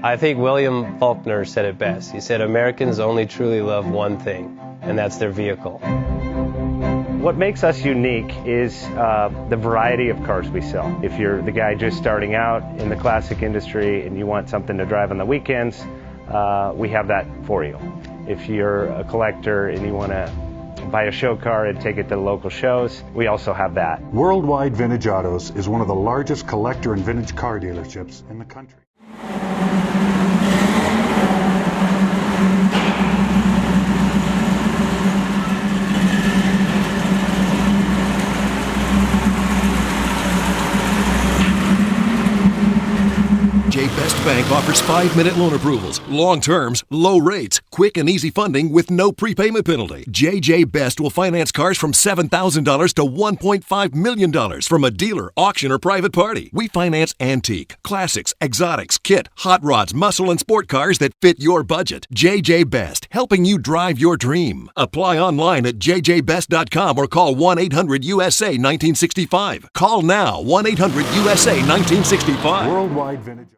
I think William Faulkner said it best. He said, Americans only truly love one thing, and that's their vehicle. What makes us unique is the variety of cars we sell. If you're the guy just starting out in the classic industry and you want something to drive on the weekends, we have that for you. If you're a collector and you want to buy a show car and take it to the local shows, we also have that. Worldwide Vintage Autos is one of the largest collector and vintage car dealerships in the country. Best Bank offers 5-minute loan approvals, long terms, low rates, quick and easy funding with no prepayment penalty. JJ Best will finance cars from $7,000 to $1.5 million from a dealer, auction, or private party. We finance antique, classics, exotics, kit, hot rods, muscle, and sport cars that fit your budget. JJ Best, helping you drive your dream. Apply online at jjbest.com or call 1-800-USA-1965. Call now, 1-800-USA-1965. Worldwide Vintage